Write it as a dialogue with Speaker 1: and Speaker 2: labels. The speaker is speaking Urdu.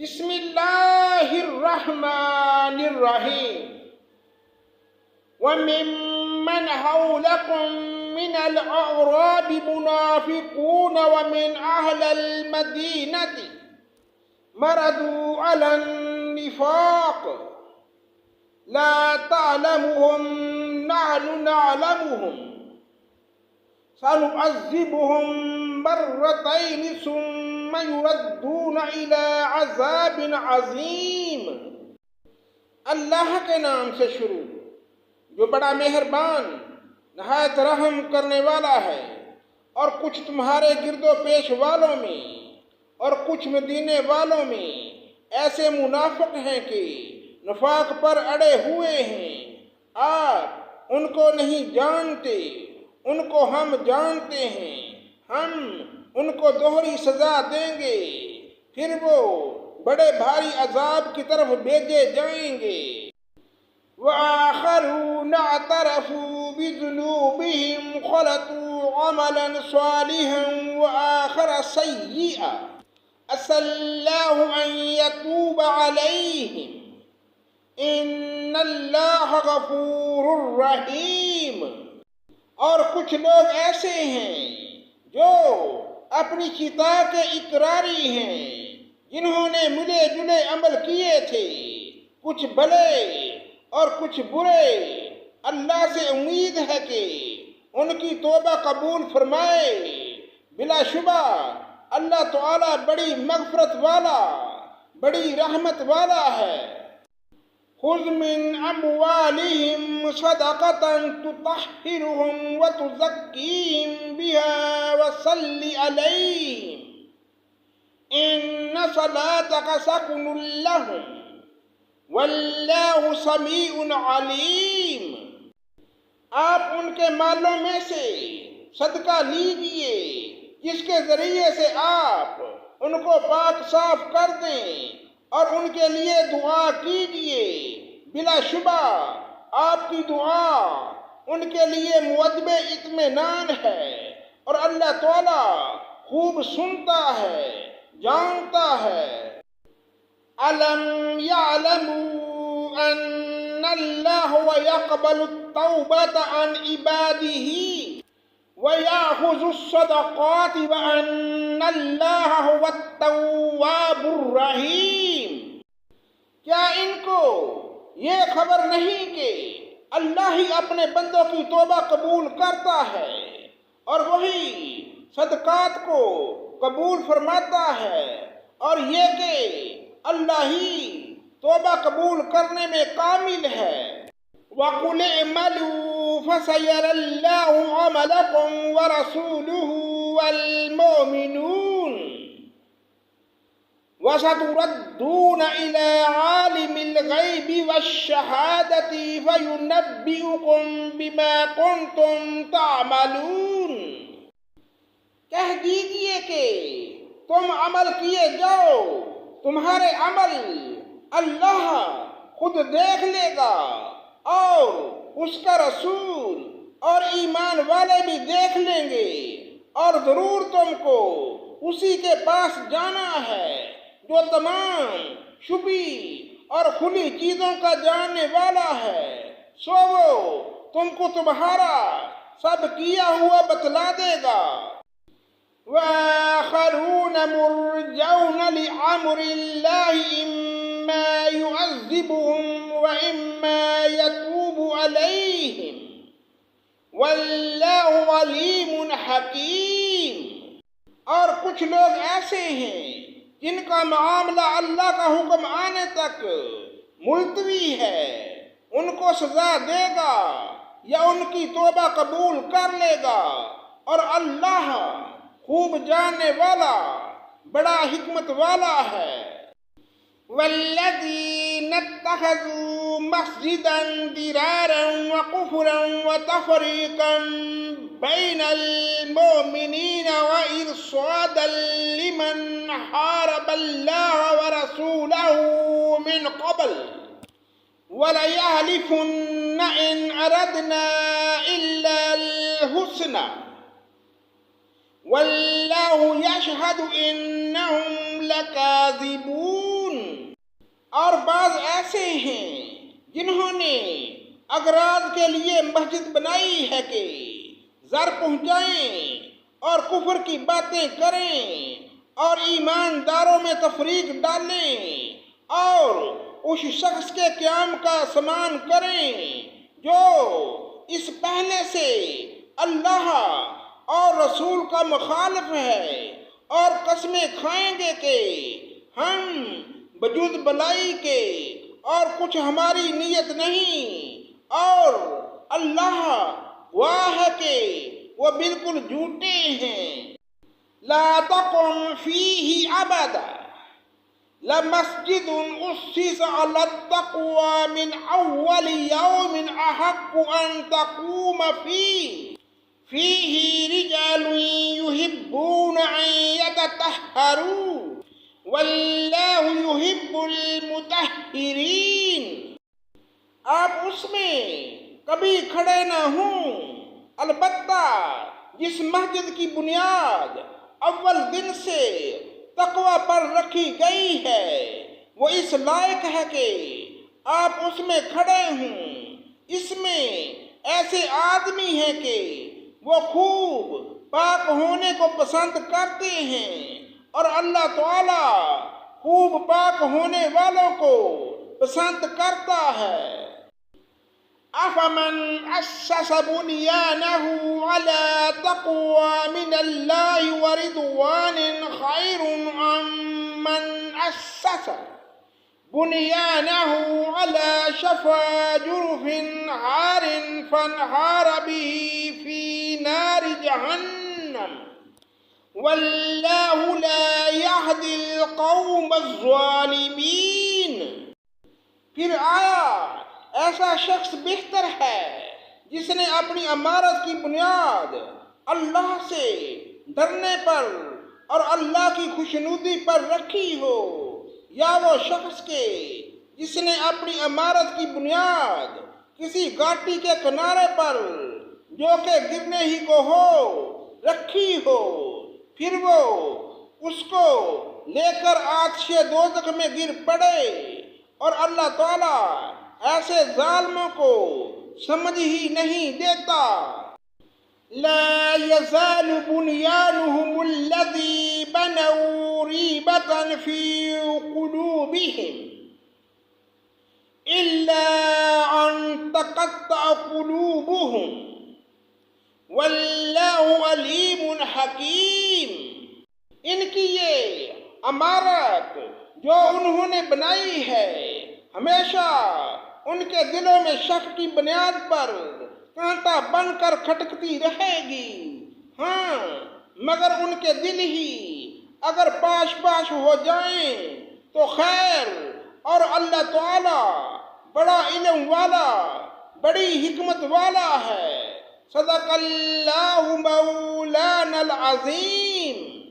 Speaker 1: بسم اللہ الرحمن الرحیم وممن حولكم من الأعراب منافقون ومن أهل المدينة مردوا على النفاق لا تعلمهم نحن نعلمهم سنعذبهم مرتين ثم يردون إلى عذاب عظیم۔ اللہ کے نام سے شروع جو بڑا مہربان نہایت رحم کرنے والا ہے۔ اور کچھ تمہارے گرد و پیش والوں میں اور کچھ مدینے والوں میں ایسے منافق ہیں کہ نفاق پر اڑے ہوئے ہیں۔ آپ ان کو نہیں جانتے، ان کو ہم جانتے ہیں۔ ہم ان کو دوہری سزا دیں گے، پھر وہ بڑے بھاری عذاب کی طرف بھیجے جائیں گے۔ وآخرون اعترفوا بذنوبهم خلطوا عملا صالحا وآخر سيئا عسى الله أن يتوب عليهم إن الله غفور رحيم۔ اور کچھ لوگ ایسے ہیں جو اپنی خطا کے اقراری ہیں، جنہوں نے ملے جلے عمل کیے تھے، کچھ بھلے اور کچھ برے۔ اللہ سے امید ہے کہ ان کی توبہ قبول فرمائے۔ بلا شبہ اللہ تعالی بڑی مغفرت والا، بڑی رحمت والا ہے۔ خذ من اموالهم صدقة تطهرهم وتزكيهم بها وصل عليهم ان صلاتك سكن لهم واللہ سمیع علیم۔ آپ ان کے مالوں میں سے صدقہ لیجئے جس کے ذریعے سے آپ ان کو پاک صاف کر دیں اور ان کے لیے دعا کیجئے۔ بلا شبہ آپ کی دعا ان کے لیے موجب اطمینان ہے، اور اللہ تعالی خوب سنتا ہے، جانتا ہے۔ أَلَمْ يَعْلَمُوا أَنَّ اللَّهَ يَقْبَلُ التَّوْبَةَ عَنْ عِبَادِهِ وَيَأْخُذُ الصَّدَقَاتِ وَأَنَّ اللَّهَ هُوَ التَّوَّابُ الرَّحِيمُ۔ کیا ان کو یہ خبر نہیں کہ اللہ ہی اپنے بندوں کی توبہ قبول کرتا ہے اور وہی صدقات کو قبول فرماتا ہے، اور یہ کہ اللہ ہی توبہ قبول کرنے میں کامل ہے۔ وَقُلِ اعْمَلُوا فَسَيَرَى اللَّهُ عَمَلَكُمْ وَرَسُولُهُ وَالْمُؤْمِنُونَ وَسَتُرَدُّونَ إِلَى عَالِمِ الْغَيْبِ وَالشَّهَادَةِ فَيُنَبِّئُكُم بِمَا كُنتُمْ تَعْمَلُونَ۔ کہہ دیجئے کہ تم عمل کیے جاؤ، تمہارے عمل اللہ خود دیکھ لے گا، اور اس کا رسول اور ایمان والے بھی دیکھ لیں گے، اور ضرور تم کو اسی کے پاس جانا ہے جو تمام چھپی اور کھلی چیزوں کا جاننے والا ہے، سو وہ تم کو تمہارا سب کیا ہوا بتلا دے گا۔ وآخرون مرجون لأمر الله إما يعذبهم وإما يتوب عليهم واللہ علیم حکیم۔ اور کچھ لوگ ایسے ہیں جن کا معاملہ اللہ کا حکم آنے تک ملتوی ہے، ان کو سزا دے گا یا ان کی توبہ قبول کر لے گا، اور اللہ خوب جاننے والا، بڑا حکمت والا ہے۔ والذین اتخذوا مسجدا ضرارا وکفرا وتفریقا بین المؤمنین وارصادا لمن حارب اللہ ورسولہ من قبل وليحلفن إن أردنا إلا الحسنى واللہ یشہد انہم لکاذبون۔ اور بعض ایسے ہیں جنہوں نے اغراض کے لیے مسجد بنائی ہے کہ زر پہنچائیں اور کفر کی باتیں کریں اور ایمانداروں میں تفریق ڈالیں اور اس شخص کے قیام کا سامان کریں جو اس پہلے سے اللہ اور رسول کا مخالف ہے، اور قسمیں کھائیں گے کہ ہم بجز بلائی کے اور کچھ ہماری نیت نہیں، اور اللہ گواہ ہے کہ وہ بالکل جھوٹے ہیں۔ لا تقم فیہ ابدا لمسجد اسس علی التقوی من اول یوم احق ان تقوم فیہ رجال یحبون ان یتطہروا واللہ یحب المطہرین۔ آپ اس میں کبھی کھڑے نہ ہوں، البتہ جس مسجد کی بنیاد اول دن سے تقوی پر رکھی گئی ہے وہ اس لائق ہے کہ آپ اس میں کھڑے ہوں۔ اس میں ایسے آدمی ہیں کہ وہ خوب پاک ہونے کو پسند کرتے ہیں، اور اللہ تعالی خوب پاک ہونے والوں کو پسند کرتا ہے۔ أَفَمَنْ أَسَّسَ بُنْيَانَهُ عَلَى تَقْوَى مِنَ اللَّهِ وَرِضْوَانٍ خَيْرٌ أَمْ مَنْ أَسَّسَ بُنْيَانَهُ عَلَى شَفَا جُرُفٍ هَارٍ فَانْهَارَ بِهِ فِي نَارِ جَهَنَّمَ وَاللَّهُ لَا يَهْدِي الْقَوْمَ الظَّالِمِينَ۔ پھر آیا ایسا شخص بہتر ہے جس نے اپنی عمارت کی بنیاد اللہ سے ڈرنے پر اور اللہ کی خوشنودی پر رکھی ہو، یا وہ شخص کے جس نے اپنی عمارت کی بنیاد کسی گھاٹی کے کنارے پر جو کہ گرنے ہی کو ہو رکھی ہو، پھر وہ اس کو لے کر آتش دوزخ میں گر پڑے، اور اللہ تعالیٰ ایسے ظالموں کو سمجھ ہی نہیں دیتا۔ لا يزال بنيانهم الذي بنوا ريبة في قلوبهم إلا أن تقطع قلوبهم واللہ علیم حکیم۔ ان کی یہ عمارت جو انہوں نے بنائی ہے ہمیشہ ان کے دلوں میں شک کی بنیاد پر کانٹا بن کر کھٹکتی رہے گی۔ ہاں، مگر ان کے دل ہی اگر پاش پاش ہو جائیں تو خیر، اور اللہ تعالی بڑا علم والا، بڑی حکمت والا ہے۔ صدق اللہ مولانا العظیم۔